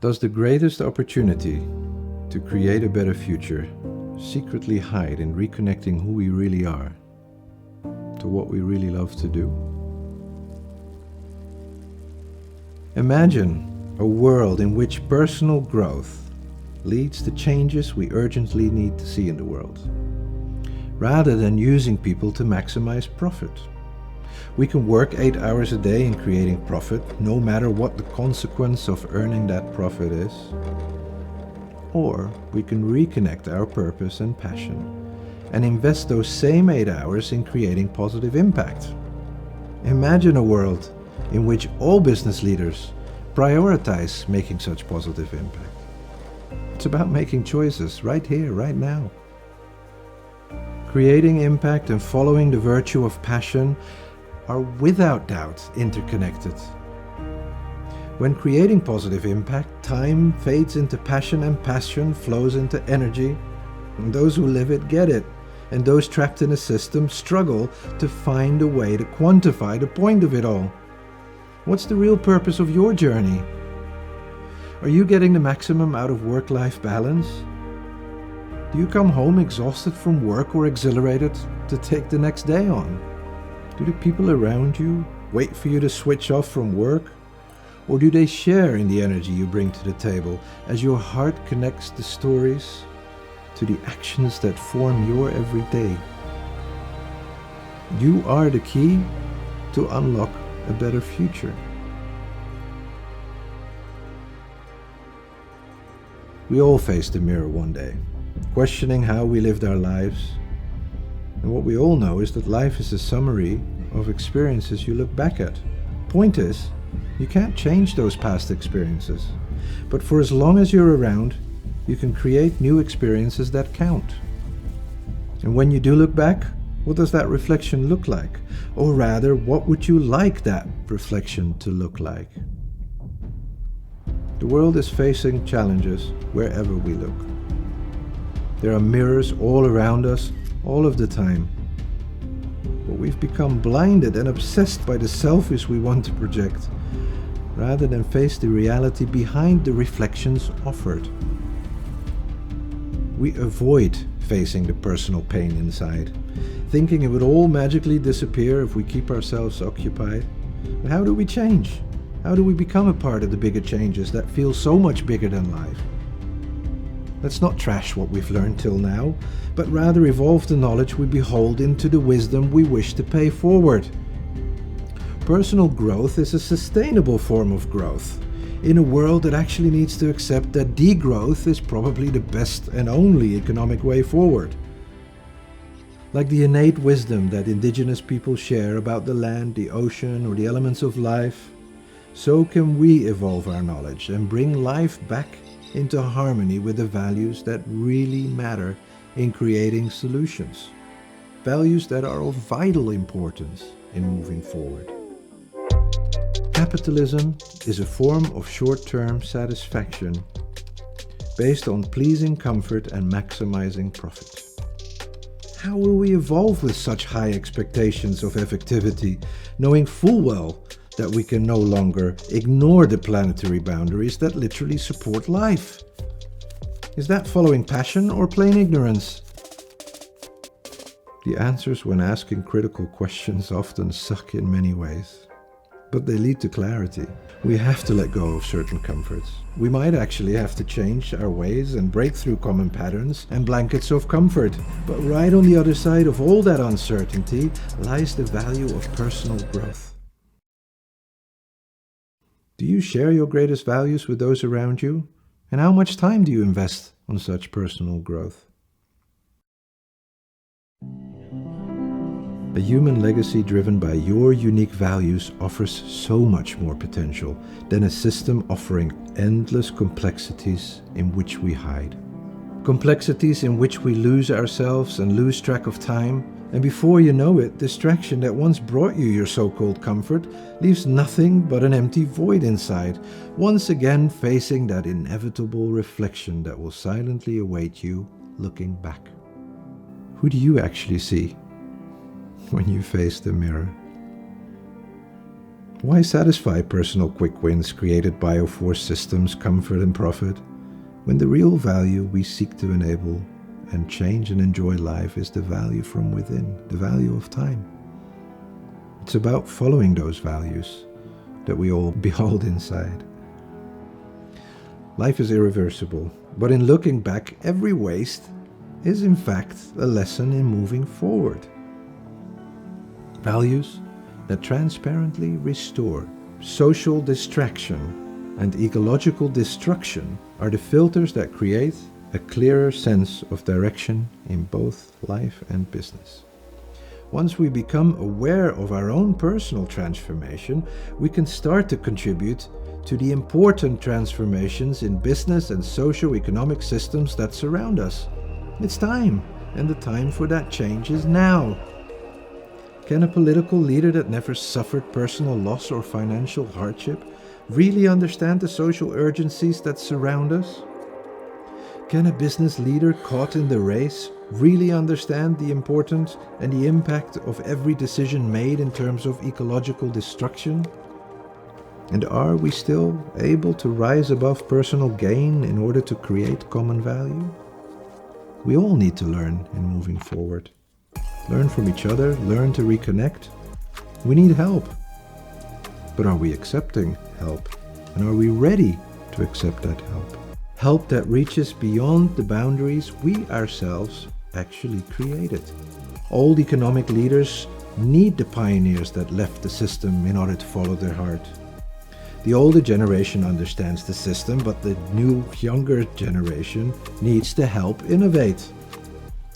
Does the greatest opportunity to create a better future secretly hide in reconnecting who we really are to what we really love to do? Imagine a world in which personal growth leads to changes we urgently need to see in the world, rather than using people to maximize profit. We can work 8 hours a day in creating profit, no matter what the consequence of earning that profit is. Or we can reconnect our purpose and passion and invest those same 8 hours in creating positive impact. Imagine a world in which all business leaders prioritize making such positive impact. It's about making choices right here, right now. Creating impact and following the virtue of passion are without doubt interconnected. When creating positive impact, time fades into passion and passion flows into energy. And those who live it get it, and those trapped in a system struggle to find a way to quantify the point of it all. What's the real purpose of your journey? Are you getting the maximum out of work-life balance? Do you come home exhausted from work or exhilarated to take the next day on? Do the people around you wait for you to switch off from work? Or do they share in the energy you bring to the table as your heart connects the stories to the actions that form your everyday? You are the key to unlock a better future. We all face the mirror one day, questioning how we lived our lives. And what we all know is that life is a summary of experiences you look back at. Point is, you can't change those past experiences. But for as long as you're around, you can create new experiences that count. And when you do look back, what does that reflection look like? Or rather, what would you like that reflection to look like? The world is facing challenges wherever we look. There are mirrors all around us, all of the time. But we've become blinded and obsessed by the selfies we want to project, rather than face the reality behind the reflections offered. We avoid facing the personal pain inside, thinking it would all magically disappear if we keep ourselves occupied. But how do we change? How do we become a part of the bigger changes that feel so much bigger than life? Let's not trash what we've learned till now, but rather evolve the knowledge we behold into the wisdom we wish to pay forward. Personal growth is a sustainable form of growth, in a world that actually needs to accept that degrowth is probably the best and only economic way forward. Like the innate wisdom that indigenous people share about the land, the ocean, or the elements of life, so can we evolve our knowledge and bring life back into harmony with the values that really matter in creating solutions. Values that are of vital importance in moving forward. Capitalism is a form of short-term satisfaction based on pleasing comfort and maximizing profit. How will we evolve with such high expectations of effectivity, knowing full well that we can no longer ignore the planetary boundaries that literally support life? Is that following passion or plain ignorance? The answers when asking critical questions often suck in many ways, but they lead to clarity. We have to let go of certain comforts. We might actually have to change our ways and break through common patterns and blankets of comfort. But right on the other side of all that uncertainty lies the value of personal growth. Do you share your greatest values with those around you? And how much time do you invest on such personal growth? A human legacy driven by your unique values offers so much more potential than a system offering endless complexities in which we hide. Complexities in which we lose ourselves and lose track of time, and before you know it, distraction that once brought you your so-called comfort leaves nothing but an empty void inside, once again facing that inevitable reflection that will silently await you looking back. Who do you actually see when you face the mirror? Why satisfy personal quick wins created by forced systems, comfort and profit, when the real value we seek to enable and change and enjoy life is the value from within, the value of time? It's about following those values that we all behold inside. Life is irreversible, but in looking back, every waste is in fact a lesson in moving forward. Values that transparently restore. Social distraction and ecological destruction are the filters that create a clearer sense of direction in both life and business. Once we become aware of our own personal transformation, we can start to contribute to the important transformations in business and socio-economic systems that surround us. It's time, and the time for that change is now. Can a political leader that never suffered personal loss or financial hardship really understand the social urgencies that surround us? Can a business leader caught in the race really understand the importance and the impact of every decision made in terms of ecological destruction? And are we still able to rise above personal gain in order to create common value? We all need to learn in moving forward. Learn from each other, learn to reconnect. We need help. But are we accepting help? And are we ready to accept that help? Help that reaches beyond the boundaries we ourselves actually created. Old economic leaders need the pioneers that left the system in order to follow their heart. The older generation understands the system, but the new, younger generation needs to help innovate.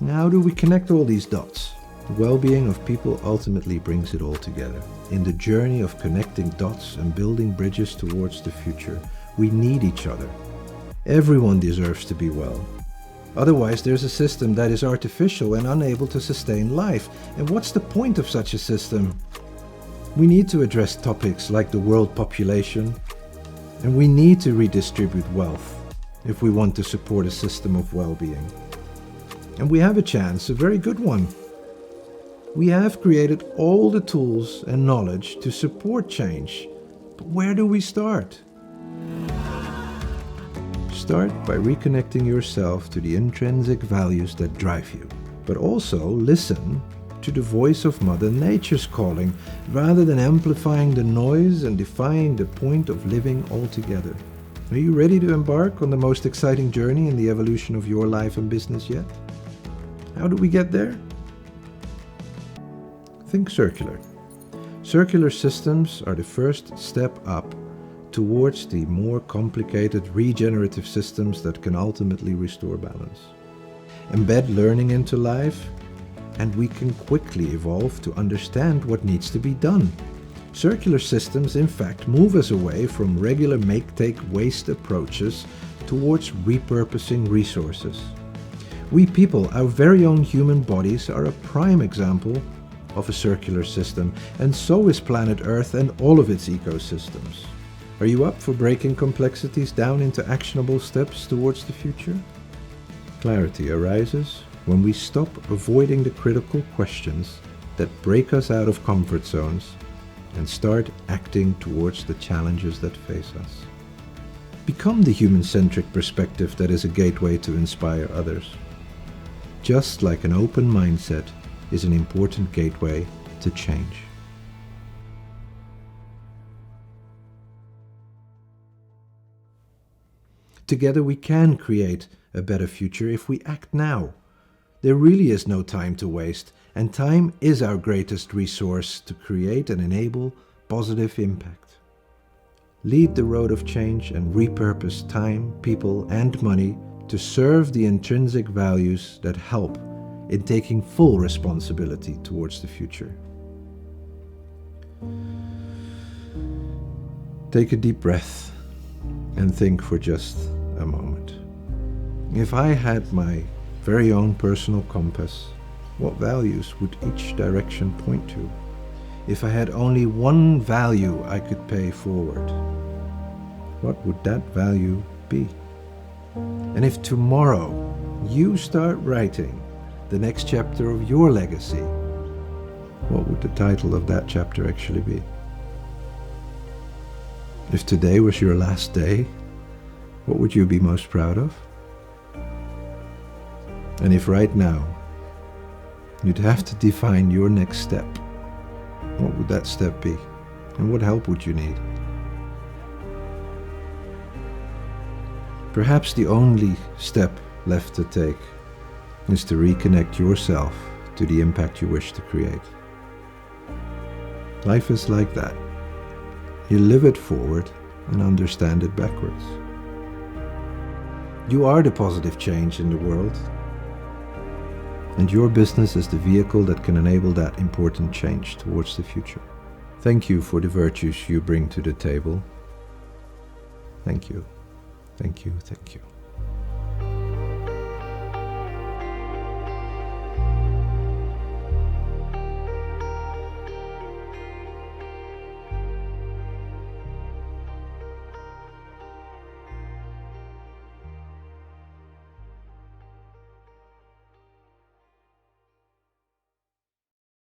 How do we connect all these dots? The well-being of people ultimately brings it all together. In the journey of connecting dots and building bridges towards the future, we need each other. Everyone deserves to be well. Otherwise, there's a system that is artificial and unable to sustain life. And what's the point of such a system? We need to address topics like the world population, and we need to redistribute wealth if we want to support a system of well-being. And we have a chance, a very good one. We have created all the tools and knowledge to support change. But where do we start? Start by reconnecting yourself to the intrinsic values that drive you, but also listen to the voice of Mother Nature's calling, rather than amplifying the noise and defying the point of living altogether. Are you ready to embark on the most exciting journey in the evolution of your life and business yet? How do we get there? Think circular. Circular systems are the first step up towards the more complicated regenerative systems that can ultimately restore balance. Embed learning into life, and we can quickly evolve to understand what needs to be done. Circular systems, in fact, move us away from regular make-take-waste approaches towards repurposing resources. We people, our very own human bodies, are a prime example of a circular system, and so is planet Earth and all of its ecosystems. Are you up for breaking complexities down into actionable steps towards the future? Clarity arises when we stop avoiding the critical questions that break us out of comfort zones and start acting towards the challenges that face us. Become the human-centric perspective that is a gateway to inspire others. Just like an open mindset is an important gateway to change. Together we can create a better future if we act now. There really is no time to waste, and time is our greatest resource to create and enable positive impact. Lead the road of change and repurpose time, people, and money to serve the intrinsic values that help in taking full responsibility towards the future. Take a deep breath and think for just a moment. If I had my very own personal compass, what values would each direction point to? If I had only one value I could pay forward, what would that value be? And if tomorrow you start writing the next chapter of your legacy, what would the title of that chapter actually be? If today was your last day, what would you be most proud of? And if right now you'd have to define your next step, what would that step be? And what help would you need? Perhaps the only step left to take is to reconnect yourself to the impact you wish to create. Life is like that. You live it forward and understand it backwards. You are the positive change in the world, and your business is the vehicle that can enable that important change towards the future. Thank you for the virtues you bring to the table. Thank you. Thank you. Thank you.